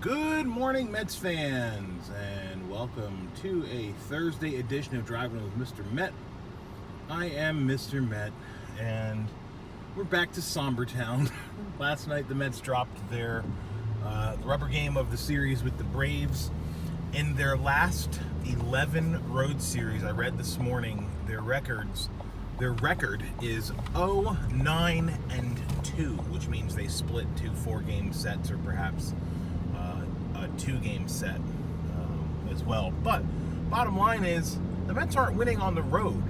Good morning, Mets fans, and welcome to a Thursday edition of Driving with Mr. Met. I am Mr. Met, and we're back to Somber Town. Last night, the Mets dropped their rubber game of the series with the Braves. In their last 11 road series, I read this morning, their record is 0-9-2, which means they split 2 4-game sets, or perhaps a 2-game set as well. But bottom line is, the Mets aren't winning on the road,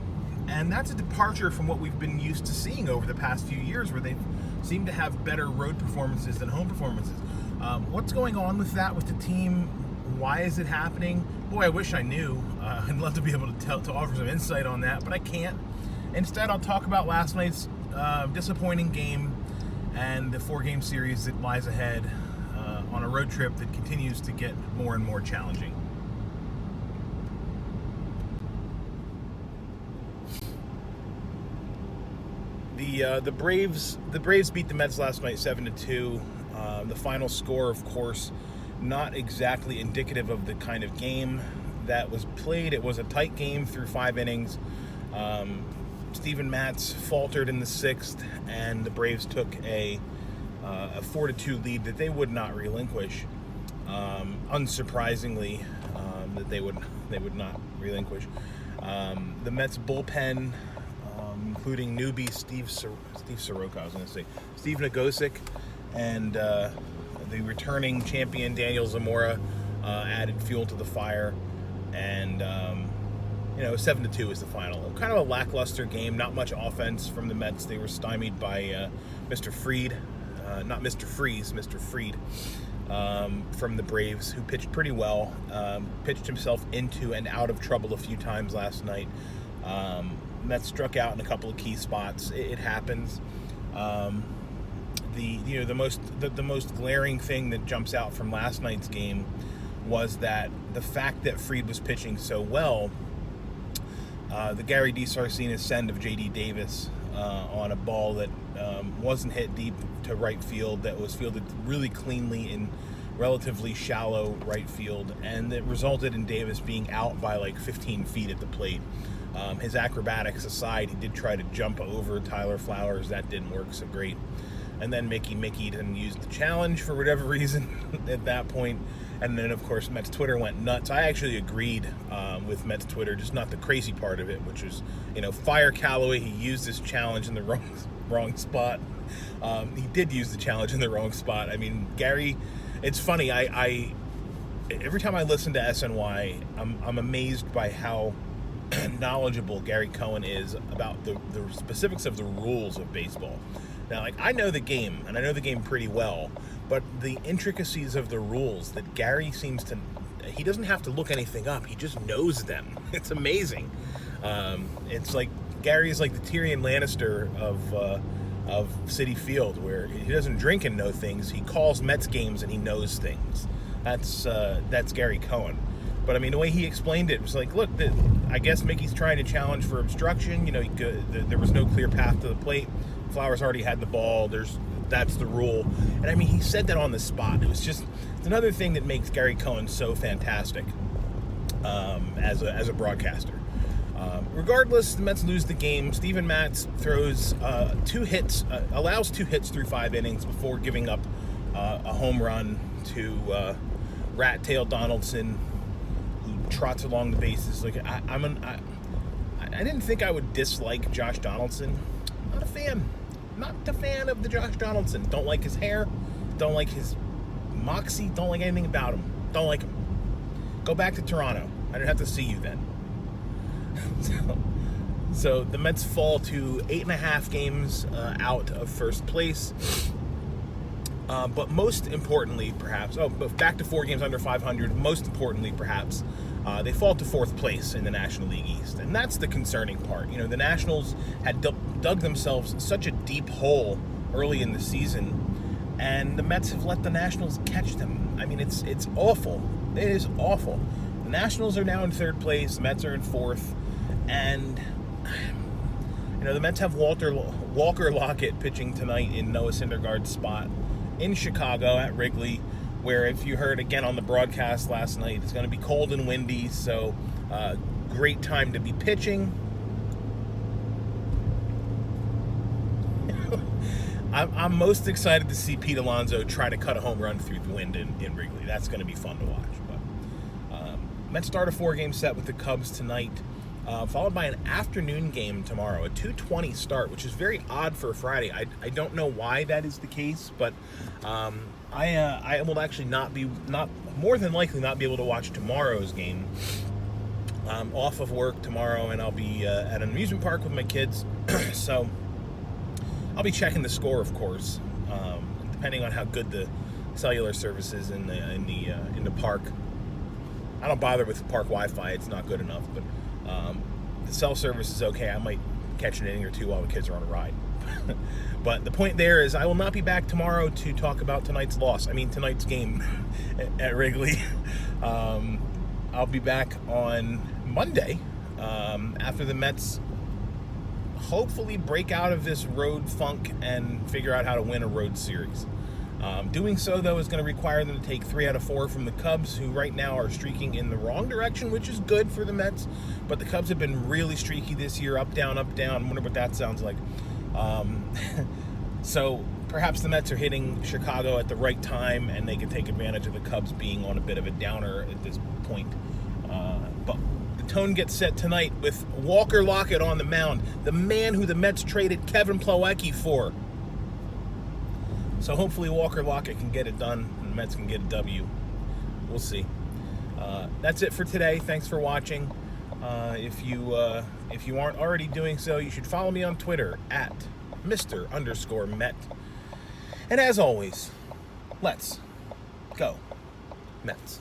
and that's a departure from what we've been used to seeing over the past few years, where they've seemed to have better road performances than home performances. What's going on with that with the team? Why is it happening? Boy, I wish I knew. I'd love to be able to offer some insight on that, but I can't. Instead, I'll talk about last night's disappointing game and the 4-game series that lies ahead on a road trip that continues to get more and more challenging. The Braves beat the Mets last night 7-2. The final score, of course, not exactly indicative of the kind of game that was played. It was a tight game through 5 innings. Steven Matz faltered in the 6th, and the Braves took a 4-2 lead that they would not relinquish. Unsurprisingly, that they would not relinquish. The Mets bullpen, including newbie Steve Soroka, Steve Nagosic, and the returning champion Daniel Zamora added fuel to the fire, and 7-2 is the final. Kind of a lackluster game, not much offense from the Mets. They were stymied by Mr. Fried, not Mr. Freeze, Mr. Fried, from the Braves, who pitched pretty well, pitched himself into and out of trouble a few times last night. Mets struck out in a couple of key spots. It happens. The most glaring thing that jumps out from last night's game was that the fact that Fried was pitching so well, the Gary DeSarcina send of J.D. Davis on a ball that wasn't hit deep to right field, that was fielded really cleanly in relatively shallow right field, and it resulted in Davis being out by like 15 feet at the plate. His acrobatics aside, he did try to jump over Tyler Flowers. That didn't work so great. And then Mickey didn't use the challenge for whatever reason at that point. And then, of course, Mets Twitter went nuts. I actually agreed with Mets Twitter, just not the crazy part of it, which was, fire Callaway. He used this challenge in the wrong spot. He did use the challenge in the wrong spot. I mean, Gary, it's funny. I every time I listen to SNY, I'm amazed by how knowledgeable Gary Cohen is about the specifics of the rules of baseball. Now, I know the game, and I know the game pretty well, but the intricacies of the rules that Gary seems to, he doesn't have to look anything up. He just knows them. It's amazing. It's like Gary's like the Tyrion Lannister of Citi Field, where he doesn't drink and know things. He calls Mets games and he knows things. That's Gary Cohen. But I mean, the way he explained it was like, look, I guess Mickey's trying to challenge for obstruction. There was no clear path to the plate. Flowers already had the ball. That's the rule. And I mean, he said that on the spot. It's another thing that makes Gary Cohen so fantastic as a broadcaster. Regardless, the Mets lose the game. Steven Matz throws 2 hits, allows 2 hits through 5 innings before giving up a home run to Rat Tail Donaldson, who trots along the bases. Like I didn't think I would dislike Josh Donaldson. Not a fan. Not a fan of the Josh Donaldson. Don't like his hair. Don't like his moxie. Don't like anything about him. Don't like him. Go back to Toronto. I didn't have to see you then. So the Mets fall to 8.5 games out of first place. But most importantly, perhaps, but back to 4 games under 500. Most importantly, perhaps, they fall to 4th place in the National League East. And that's the concerning part. The Nationals had dug themselves such a deep hole early in the season, and the Mets have let the Nationals catch them. I mean, it's awful. It is awful. The Nationals are now in 3rd place. The Mets are in 4th. And, the Mets have Walker Lockett pitching tonight in Noah Syndergaard's spot in Chicago at Wrigley. where if you heard again on the broadcast last night, it's going to be cold and windy, so great time to be pitching. I'm most excited to see Pete Alonso try to cut a home run through the wind in Wrigley. That's going to be fun to watch. But Mets start a 4-game set with the Cubs tonight, followed by an afternoon game tomorrow, a 2:20 start, which is very odd for a Friday. I don't know why that is the case, but I will actually more than likely not be able to watch tomorrow's game. I'm off of work tomorrow, and I'll be at an amusement park with my kids, so I'll be checking the score, of course, depending on how good the cellular service is in the park. I don't bother with the park Wi-Fi; it's not good enough. But the cell service is okay. I might catch an inning or two while the kids are on a ride. But the point there is, I will not be back tomorrow to talk about tonight's game at Wrigley. I'll be back on Monday after the Mets hopefully break out of this road funk and figure out how to win a road series. Doing so, though, is going to require them to take 3 out of 4 from the Cubs, who right now are streaking in the wrong direction, which is good for the Mets. But the Cubs have been really streaky this year, up, down, up, down. I wonder what that sounds like. So perhaps the Mets are hitting Chicago at the right time, and they can take advantage of the Cubs being on a bit of a downer at this point. But the tone gets set tonight with Walker Lockett on the mound, the man who the Mets traded Kevin Plawecki for. So hopefully Walker Lockett can get it done, and the Mets can get a W. We'll see. That's it for today. Thanks for watching. If you aren't already doing so, you should follow me on Twitter at Mr_Met. And as always, let's go Mets.